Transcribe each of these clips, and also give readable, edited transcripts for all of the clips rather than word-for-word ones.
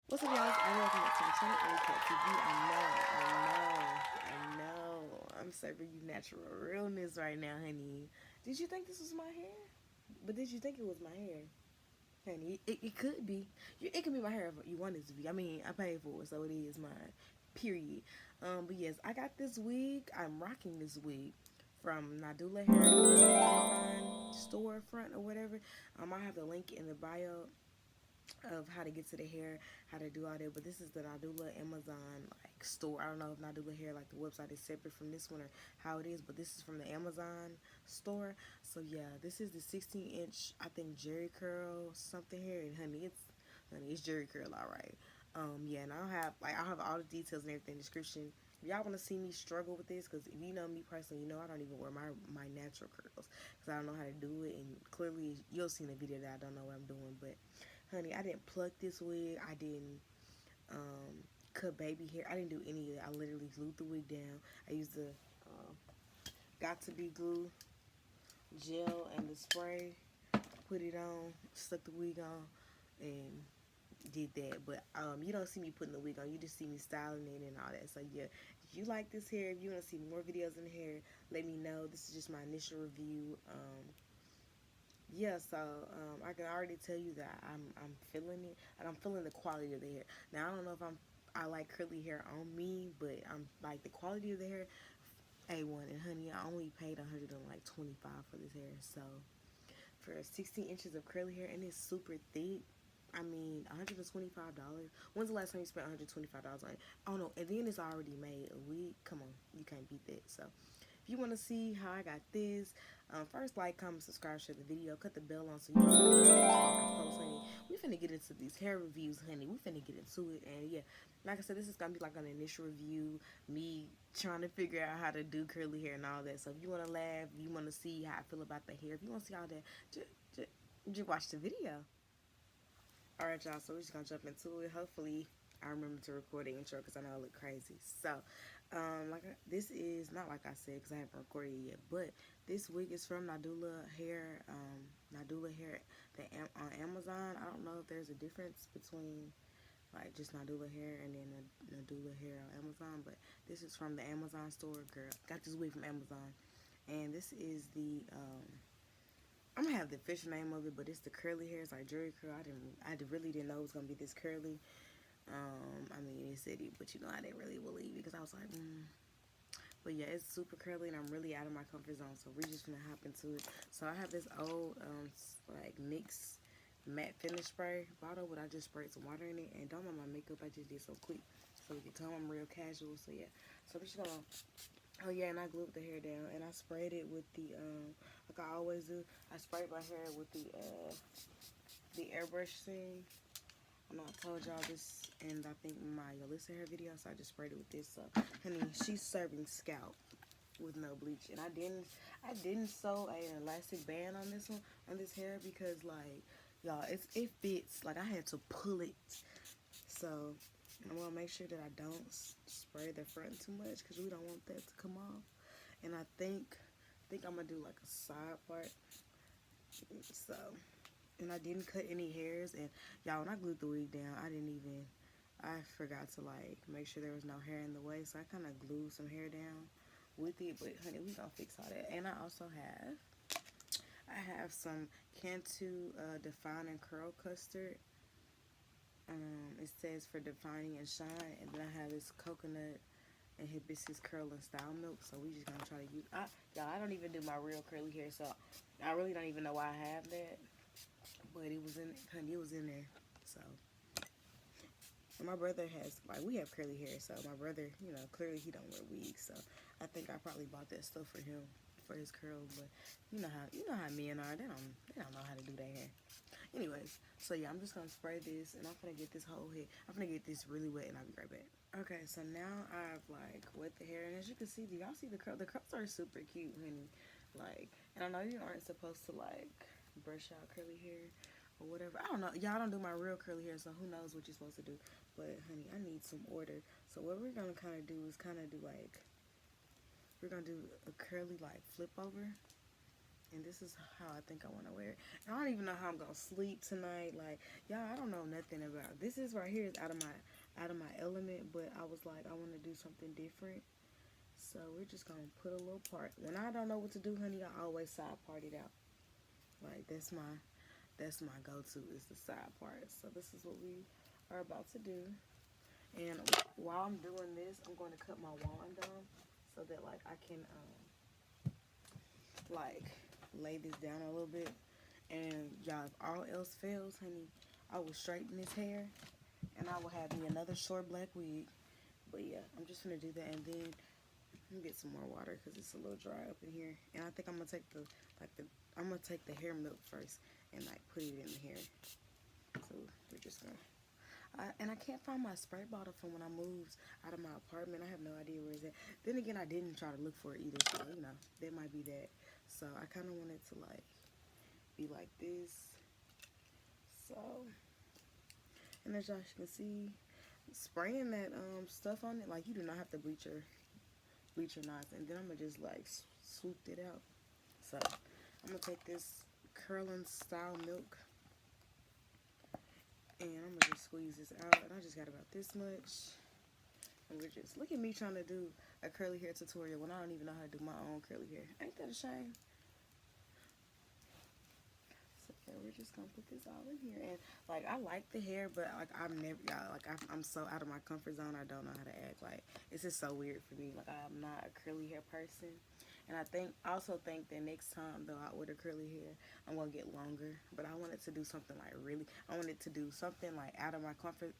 What's up, y'all? I'm welcome back to my channel, AllyKatt TV. I know. I'm serving you natural realness right now, honey. Did you think this was my hair? But did you think it was my hair? Honey, it could be. It can be my hair if you want it to be. I mean, I paid for it, so it is mine. Period. But yes, I got this wig. I'm rocking this wig from Nadula Hair Amazon storefront or whatever. I have the link in the bio of how to get to the hair, how to do all that. But this is the Nadula Amazon like store. I don't know if Nadula Hair like the website is separate from this one or how it is, but this is from the Amazon store. So yeah, this is the 16-inch I think Jerry curl something hair, and honey, it's Jerry curl, all right. Yeah, and I'll have all the details and everything in the description. If y'all want to see me struggle with this, because if you know me personally, you know I don't even wear my natural curls because I don't know how to do it, and clearly you'll see in the video that I don't know what I'm doing. But honey, I didn't pluck this wig. I didn't cut baby hair. I didn't do any of it. I literally glued the wig down. I used the got to be glue gel and the spray. Put it on, stuck the wig on, and did that. But you don't see me putting the wig on. You just see me styling it and all that. So yeah, if you like this hair, if you want to see more videos in the hair, let me know. This is just my initial review. Yeah, so I can already tell you that I'm feeling it. Like I'm feeling the quality of the hair. Now I don't know if I like curly hair on me, but I'm like the quality of the hair A1. And honey, I only paid 125 for this hair. So for 16 inches of curly hair, and it's super thick. I mean, $125. When's the last time you spent $125 on it? Oh no, and then it's already made a week. Come on, you can't beat that. So if you want to see how I got this, first like, comment, subscribe, share the video, cut the bell on so you know post, honey. We finna get into these hair reviews, honey. We finna get into it, and yeah, like I said, this is gonna be like an initial review, me trying to figure out how to do curly hair and all that. So if you wanna laugh, if you wanna see how I feel about the hair, if you wanna see all that, just watch the video. Alright, y'all, so we're just gonna jump into it. Hopefully I remember to record the intro because I know I look crazy. So this is not like I said because I haven't recorded it yet, but this wig is from Nadula Hair. Nadula Hair on Amazon. I don't know if there's a difference between like just Nadula Hair and then Nadula Hair on Amazon, but this is from the Amazon store. Girl, got this wig from Amazon, and this is the I'm gonna have the official name of it, but it's the curly hair. It's like Jerry curl. I really didn't know it was gonna be this curly. I mean, it said it, but you know, I didn't really believe it because I was like, But yeah, it's super curly, and I'm really out of my comfort zone. So we're just gonna hop into it. So I have this old, like NYX matte finish spray bottle, but I just sprayed some water in it. And don't mind my makeup, I just did so quick, so you can tell I'm real casual. So yeah, so I'm just gonna. Oh yeah, and I glued the hair down, and I sprayed it with the like I always do. I sprayed my hair with the airbrush thing. I know I told y'all this, and I think my Yolissa hair video, so I just sprayed it with this. So, honey, she's serving scalp with no bleach, and I didn't sew an elastic band on this one, on this hair, because like, y'all, it fits. Like I had to pull it, so I'm gonna make sure that I don't spray the front too much, because we don't want that to come off. And I think I'm gonna do like a side part. So, and I didn't cut any hairs. And y'all, when I glued the wig down, I forgot to like make sure there was no hair in the way. So I kind of glued some hair down with it. But honey, we gonna fix all that. And I also have some Cantu Define and Curl Custard. It says for defining and shine. And then I have this coconut and hibiscus curl and style milk. So we just gonna try to use. Y'all, I don't even do my real curly hair, so I really don't even know why I have that. But it was in, honey, it was in there. So, and my brother has, like, we have curly hair. So my brother, you know, clearly he don't wear wigs. So I think I probably bought that stuff for him for his curls. But you know how men are. They don't know how to do their hair. Anyways, so yeah, I'm just gonna spray this, and I'm gonna get this whole head. I'm gonna get this really wet, and I'll be right back. Okay, so now I've like wet the hair, and as you can see, do y'all see the curl? The curls are super cute, honey. Like, and I know you aren't supposed to like brush out curly hair or whatever. I don't know. Y'all don't do my real curly hair, so who knows what you're supposed to do. But honey, I need some order. So what we're gonna kind of do is kind of do like, we're gonna do a curly like flip over. And this is how I think I want to wear it. I don't even know how I'm gonna sleep tonight. Like, y'all, I don't know nothing about this. Is right here is out of my element, but I was like, I want to do something different. So we're just gonna put a little part. When I don't know what to do, honey, I always side part it out. Like that's my go-to is the side part. So this is what we are about to do. And while I'm doing this, I'm going to cut my wand down so that like I can like lay this down a little bit. And y'all, if all else fails, honey, I will straighten this hair and I will have me another short black wig. But yeah, I'm just gonna do that, and then I'm gonna get some more water because it's a little dry up in here. And I think I'm gonna take the hair milk first and like put it in the hair. So we're just gonna. And I can't find my spray bottle from when I moved out of my apartment. I have no idea where it's at. Then again, I didn't try to look for it either, so you know that might be that. So I kind of want it to like be like this. So, and as y'all can see, spraying that stuff on it, like you do not have to bleach your knots. And then I'm gonna just like swoop it out. So I'm gonna take this curling style milk. And I'm gonna just squeeze this out, and I just got about this much. And we're just, look at me trying to do a curly hair tutorial when I don't even know how to do my own curly hair. Ain't that a shame? So yeah, we're just gonna put this all in here. And like, I like the hair, but like I'm so out of my comfort zone. I don't know how to act. Like, it's just so weird for me. Like, I'm not a curly hair person. And I also think that next time though with a curly hair, I'm gonna get longer. But I wanted to do something like I wanted to do something like out of my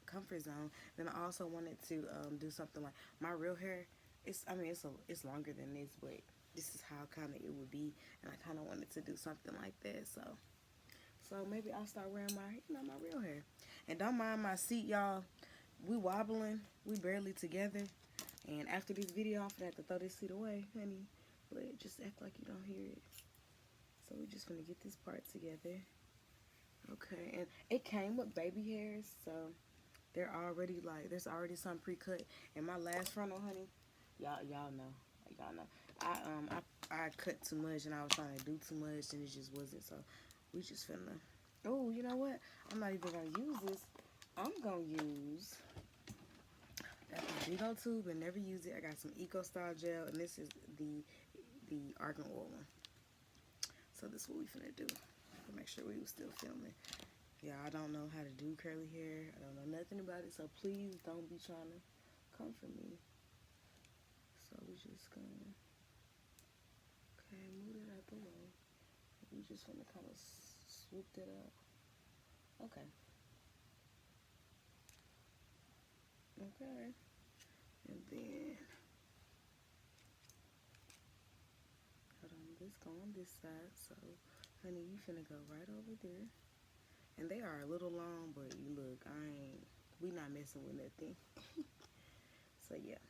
comfort zone. Then I also wanted to do something like my real hair. It's longer than this, but this is how kind of it would be. And I kind of wanted to do something like that. So maybe I'll start wearing my real hair. And don't mind my seat, y'all. We wobbling. We barely together. And after this video, I'm gonna have to throw this seat away, honey. But just act like you don't hear it. So we're just gonna get this part together. Okay, and it came with baby hairs, so they're already like there's already some pre-cut. And my last frontal, honey, y'all know. I cut too much and I was trying to do too much and it just wasn't. So we just finna. Oh, you know what? I'm not even gonna use this. I'm gonna use that big old tube and never use it. I got some Eco Style gel, and this is the argan oil one. So this is what we finna do. Make sure we were still filming. Yeah, I don't know how to do curly hair. I don't know nothing about it. So please don't be trying to come for me. So we just gonna move it out the way. We just gonna kind of swoop it up. Okay. And then this go on this side, so honey, you finna go right over there. And they are a little long, but you look, we not messing with nothing. So yeah.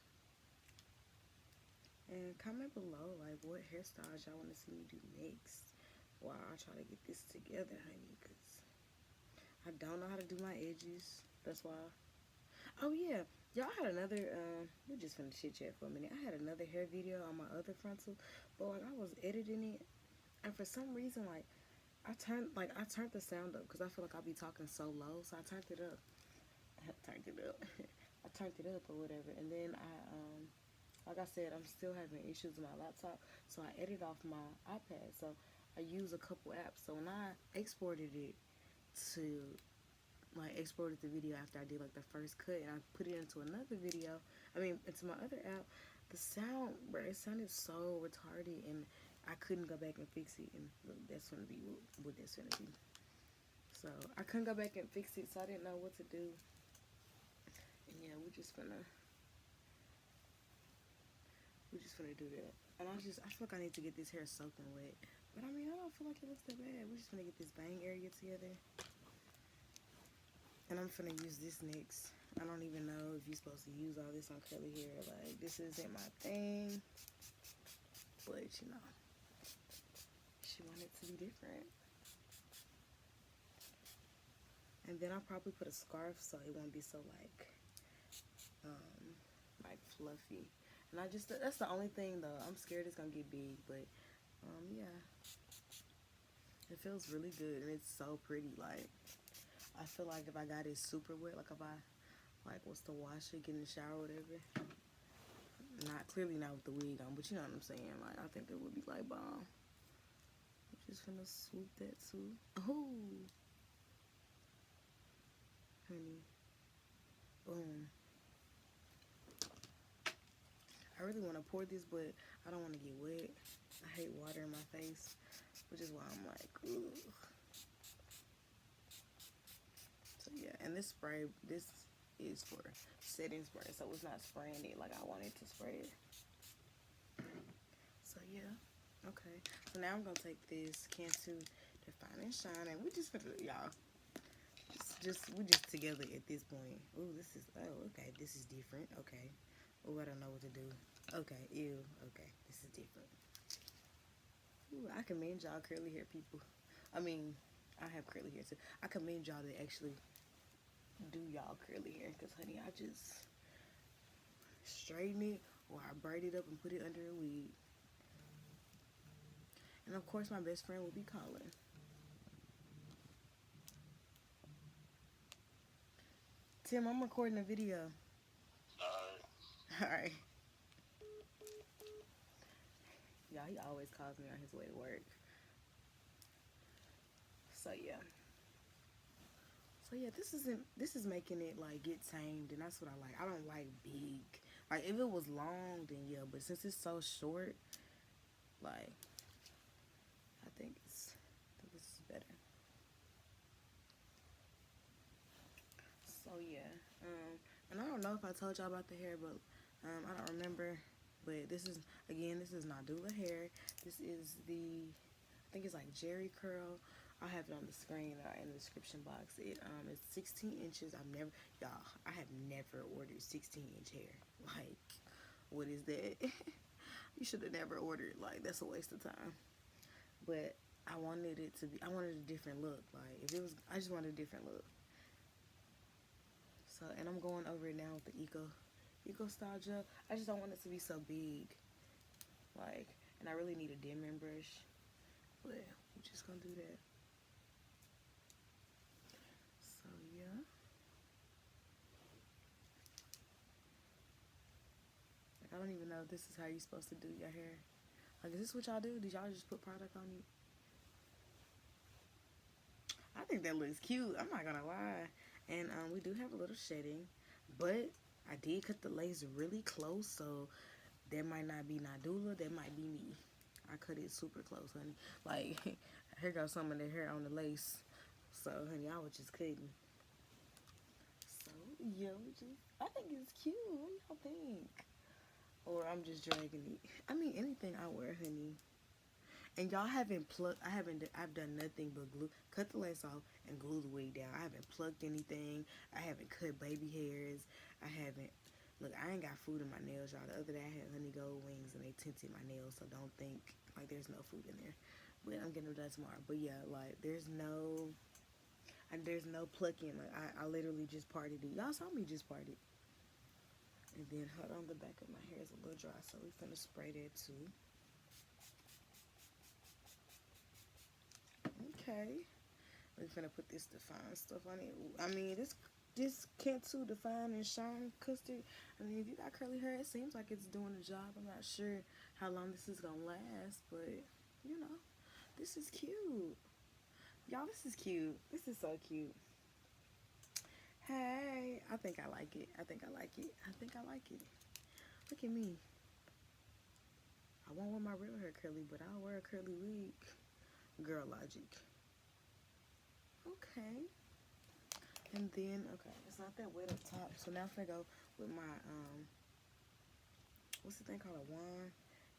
And comment below like what hairstyles y'all want to see me do next while I try to get this together, honey, because I don't know how to do my edges. That's why. Oh yeah, y'all had another we're just finna chit chat for a minute. I had another hair video on my other frontal, but like I was editing it, and for some reason like I turned the sound up because I feel like I'll be talking so low, so I turned it up. I turned it up or whatever, and then like I said, I'm still having issues with my laptop, so I edit off my iPad. So I use a couple apps. So when I exported it to exported the video after I did like the first cut and I put it into another video, into my other app, the sound, bro, it sounded so retarded and I couldn't go back and fix it. And look, that's gonna be what that's gonna be. So I couldn't go back and fix it, so I didn't know what to do. And yeah, we're just gonna do that. And I feel like I need to get this hair soaking wet. But I don't feel like it looks that bad. We're just gonna get this bang area together. And I'm finna use this next. I don't even know if you're supposed to use all this on curly hair. Like, this isn't my thing. But, you know, she wanted to be different. And then I'll probably put a scarf so it won't be so, like fluffy. And that's the only thing, though. I'm scared it's gonna get big, but, yeah. It feels really good and it's so pretty. Like, I feel like if I got it super wet, like if I like was to wash it, get in the shower, or whatever. Not clearly not with the wig on, but you know what I'm saying. Like, I think it would be like bomb. I'm just gonna swoop that too. Oh, honey, boom. I really want to pour this, but I don't want to get wet. I hate water in my face, which is why I'm like, ooh. So yeah, and this spray, this is for setting spray, so it's not spraying it like I wanted to spray it. So yeah, okay. So now I'm gonna take this Cantu Define and Shine, and we just y'all, we just together at this point. Ooh, this is, oh, okay, this is different. Okay. Oh, I don't know what to do. Okay, ew. Okay, this is different. Ooh, I commend y'all curly hair people. I mean, I have curly hair too. I commend y'all to actually do y'all curly hair, because honey, I just straighten it or I braid it up and put it under a wig. And of course my best friend will be calling. Tim, I'm recording a video. Alright. Y'all, he always calls me on his way to work. So yeah. So yeah, this is making it like get tamed, and that's what I like. I don't like big. Like if it was long, then yeah, but since it's so short, like I think this is better. So yeah, and I don't know if I told y'all about the hair, but I don't remember. But this is Nadula hair. This is the, I think it's like Jerry curl. I'll have it on the screen or in the description box. It is 16 inches. I have never ordered 16-inch hair. Like, what is that? You should have never ordered. Like, that's a waste of time. But I wanted a different look. Like, I just wanted a different look. So, and I'm going over it now with the Eco Style Gel. I just don't want it to be so big. Like, and I really need a dimming brush. But we're just gonna do that. So yeah. Like, I don't even know if this is how you're supposed to do your hair. Like, is this what y'all do? Did y'all just put product on it? I think that looks cute. I'm not gonna lie. And we do have a little shedding, but I did cut the lace really close, so that might not be Nadula. That might be me. I cut it super close, honey. Like, here goes some of the hair on the lace. So, honey, I was just cutting. So, yeah, I think it's cute. What do y'all think? Or I'm just dragging it. I mean, anything I wear, honey. And y'all haven't plucked, I've done nothing but cut the lace off and glue the wig down. I haven't plucked anything. I haven't cut baby hairs. Look, I ain't got food in my nails, y'all. The other day I had honey gold wings and they tinted my nails, so don't think, like, there's no food in there. But I'm getting them done tomorrow. But yeah, like, there's no plucking. Like, I literally just parted it. Y'all saw me just part it. And then, hold on, the back of my hair is a little dry, so we're finna spray that too. Okay, we're gonna put this Define stuff on it. I mean, this Cantu Define and Shine custard. I mean, if you got curly hair, it seems like it's doing the job. I'm not sure how long this is gonna last, but you know, this is cute. Y'all, this is cute. This is so cute. Hey, I think I like it. I think I like it. I think I like it. Look at me. I won't wear my real hair curly, but I'll wear a curly wig. Girl logic. Okay. And then, okay, it's not that wet up top. So now if I go with my, what's the thing called, a wand?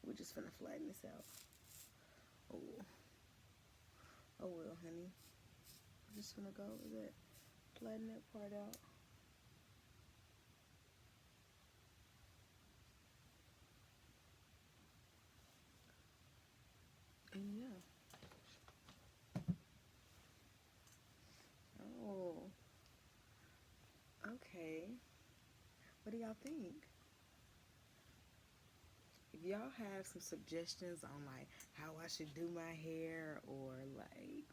We're just finna flatten this out. Oh. Oh well, honey. I'm just gonna go with that. Flatten that part out. And yeah. Oh. Okay. What do y'all think? if y'all have some suggestions on like how I should do my hair, or like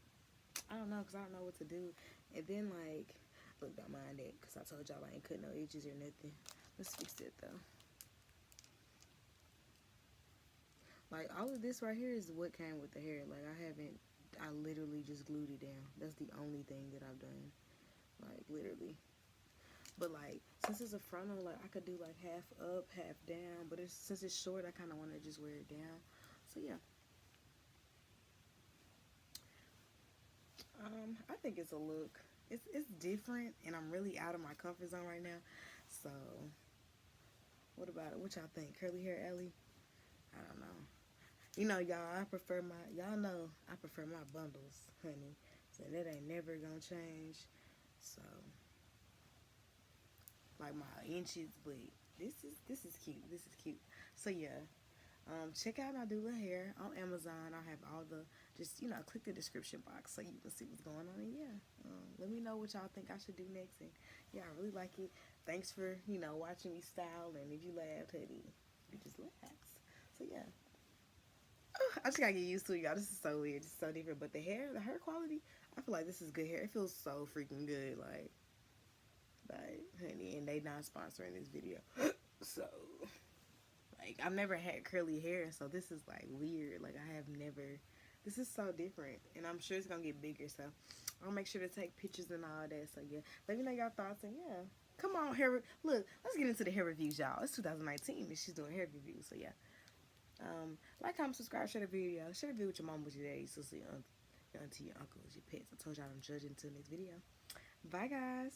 I don't know, because I don't know what to do. And then like, look, don't mind that, because I told y'all I ain't cut no edges or nothing. Let's fix it though. Like, all of this right here is what came with the hair. Like, I literally just glued it down. That's the only thing that I've done. Like, literally. But, like, since it's a frontal, like, I could do, like, half up, half down. But since it's short, I kind of want to just wear it down. So, yeah. I think it's a look. It's different, and I'm really out of my comfort zone right now. So, what about it? What y'all think? Curly hair Ellie? I don't know. You know, y'all, y'all know I prefer my bundles, honey. So that ain't never gonna change. So, like my inches, but this is cute. This is cute. So yeah, check out Nadula hair on Amazon. I'll have all the, just, you know, click the description box so you can see what's going on. And yeah, let me know what y'all think I should do next. And yeah, I really like it. Thanks for, you know, watching me style. And if you laughed, honey, you just laughed. So yeah. I just gotta get used to it, y'all. This is so weird. It's so different. But the hair quality, I feel like this is good hair. It feels so freaking good. Like, honey, and they not sponsoring this video. So, like, I've never had curly hair, so this is, like, weird. Like, I have never, this is so different. And I'm sure it's gonna get bigger, so I'll make sure to take pictures and all that. So, yeah, let me know y'all thoughts, and yeah. Come on, hair, look, let's get into the hair reviews, y'all. It's 2019, and she's doing hair reviews, so yeah. Like, comment, subscribe, share the video. Share the video with your mom, with your dad, your sister, your auntie, your uncles, your pets. I told y'all I'm judging until next video. Bye, guys.